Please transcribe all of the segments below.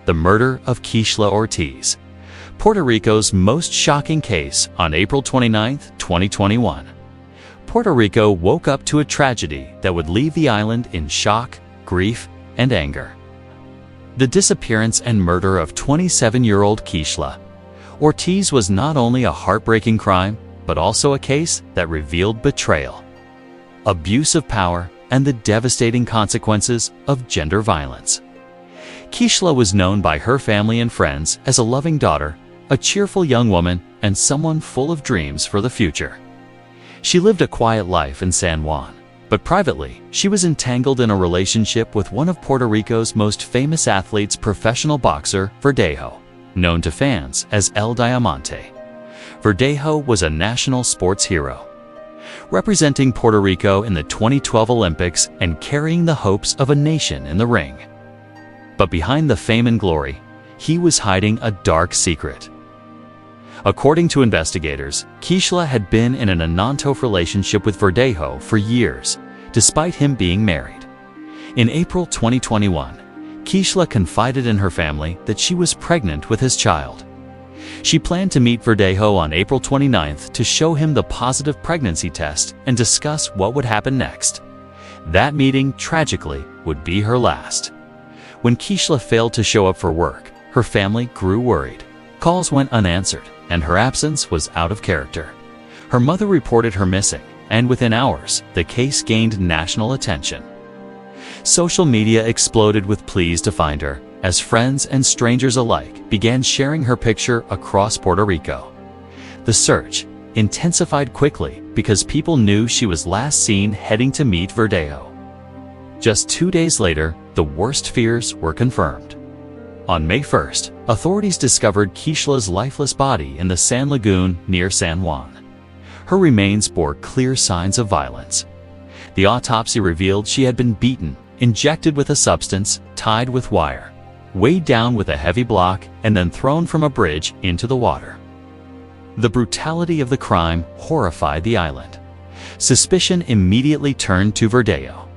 the murder of Keishla Ortiz, Puerto Rico's most shocking case on April 29, 2021. Puerto Rico woke up to a tragedy that would leave the island in shock, grief, and anger. The disappearance and murder of 27-year-old Keishla Ortiz was not only a heartbreaking crime, but also a case that revealed betrayal, abuse of power, and the devastating consequences of gender violence. Keishla was known by her family and friends as a loving daughter, a cheerful young woman, and someone full of dreams for the future. She lived a quiet life in San Juan, but privately, she was entangled in a relationship with one of Puerto Rico's most famous athletes, professional boxer Verdejo, known to fans as El Diamante. Verdejo was a national sports hero, representing Puerto Rico in the 2012 Olympics and carrying the hopes of a nation in the ring. But behind the fame and glory, he was hiding a dark secret. According to investigators, Keishla had been in an non-tough relationship with Verdejo for years, despite him being married. In April 2021, Keishla confided in her family that she was pregnant with his child. She planned to meet Verdejo on April 29th to show him the positive pregnancy test and discuss what would happen next. That meeting, tragically, would be her last. When Keishla failed to show up for work, her family grew worried. Calls went unanswered, and her absence was out of character. Her mother reported her missing, and within hours, the case gained national attention. Social media exploded with pleas to find her, as friends and strangers alike began sharing her picture across Puerto Rico. The search intensified quickly because people knew she was last seen heading to meet Verdejo. Just 2 days later, the worst fears were confirmed. On May 1st, authorities discovered Keishla's lifeless body in the San Lagoon near San Juan. Her remains bore clear signs of violence. The autopsy revealed she had been beaten, injected with a substance, tied with wire, weighed down with a heavy block, and then thrown from a bridge into the water. The brutality of the crime horrified the island. Suspicion immediately turned to Verdejo.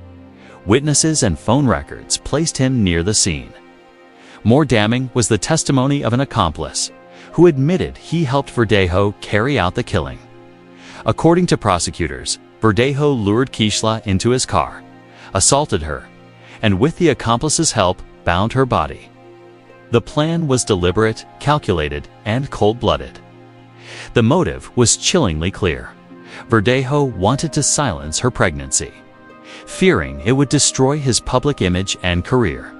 Witnesses and phone records placed him near the scene. More damning was the testimony of an accomplice, who admitted he helped Verdejo carry out the killing. According to prosecutors, Verdejo lured Keishla into his car, assaulted her, and with the accomplice's help, bound her body. The plan was deliberate, calculated, and cold-blooded. The motive was chillingly clear. Verdejo wanted to silence her pregnancy, fearing it would destroy his public image and career.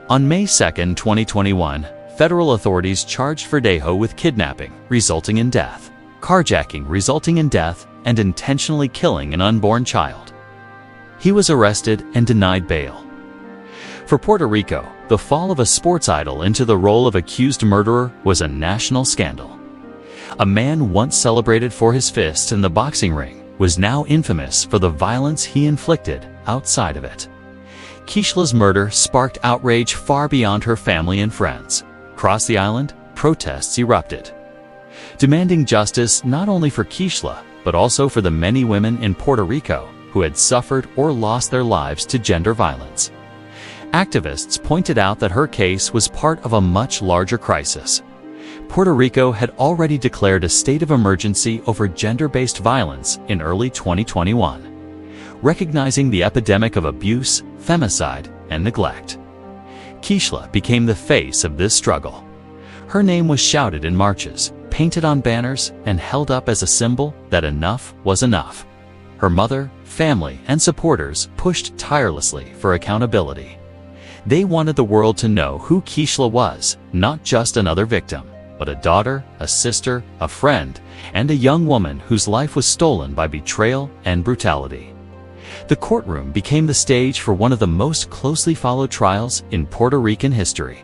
On May 2, 2021, federal authorities charged Verdejo with kidnapping, resulting in death, carjacking, resulting in death, and intentionally killing an unborn child. He was arrested and denied bail. For Puerto Rico, the fall of a sports idol into the role of accused murderer was a national scandal. A man once celebrated for his fists in the boxing ring was now infamous for the violence he inflicted outside of it. Keishla's murder sparked outrage far beyond her family and friends. Across the island, protests erupted, demanding justice not only for Keishla, but also for the many women in Puerto Rico who had suffered or lost their lives to gender violence. Activists pointed out that her case was part of a much larger crisis. Puerto Rico had already declared a state of emergency over gender-based violence in early 2021, recognizing the epidemic of abuse, femicide, and neglect. Keishla became the face of this struggle. Her name was shouted in marches, painted on banners, and held up as a symbol that enough was enough. Her mother, family, and supporters pushed tirelessly for accountability. They wanted the world to know who Keishla was, not just another victim, but a daughter, a sister, a friend, and a young woman whose life was stolen by betrayal and brutality. The courtroom became the stage for one of the most closely followed trials in Puerto Rican history.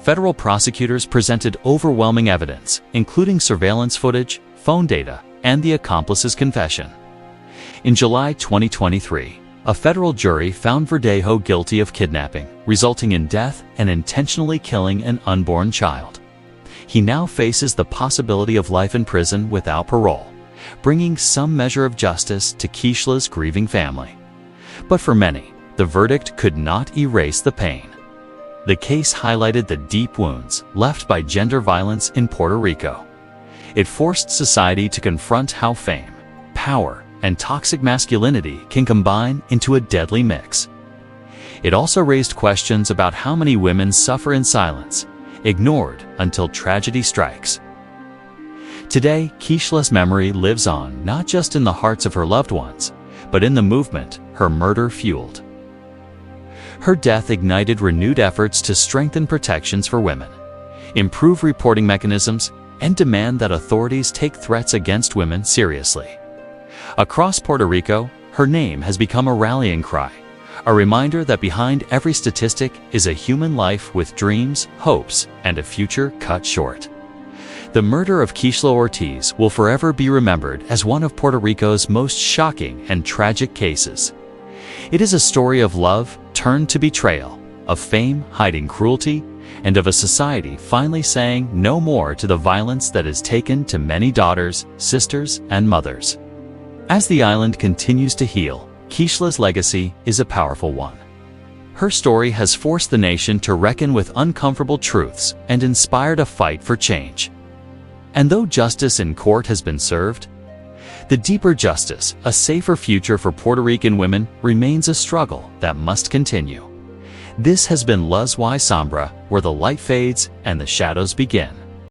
Federal prosecutors presented overwhelming evidence, including surveillance footage, phone data, and the accomplice's confession. In July 2023, a federal jury found Verdejo guilty of kidnapping, resulting in death and intentionally killing an unborn child. He now faces the possibility of life in prison without parole, bringing some measure of justice to Keishla's grieving family. But for many, the verdict could not erase the pain. the case highlighted the deep wounds left by gender violence in Puerto Rico. It forced society to confront how fame, power, and toxic masculinity can combine into a deadly mix. It also raised questions about how many women suffer in silence, ignored until tragedy strikes. Today, Keishla's memory lives on not just in the hearts of her loved ones, but in the movement her murder fueled. Her death ignited renewed efforts to strengthen protections for women, improve reporting mechanisms, and demand that authorities take threats against women seriously. Across Puerto Rico, her name has become a rallying cry, a reminder that behind every statistic is a human life with dreams, hopes, and a future cut short. The murder of Keishla Ortiz will forever be remembered as one of Puerto Rico's most shocking and tragic cases. It is a story of love turned to betrayal, of fame hiding cruelty, and of a society finally saying no more to the violence that has taken to many daughters, sisters, and mothers. As the island continues to heal, Keishla's legacy is a powerful one. Her story has forced the nation to reckon with uncomfortable truths and inspired a fight for change. And though justice in court has been served, the deeper justice, a safer future for Puerto Rican women, remains a struggle that must continue. This has been Luz y Sombra, where the light fades and the shadows begin.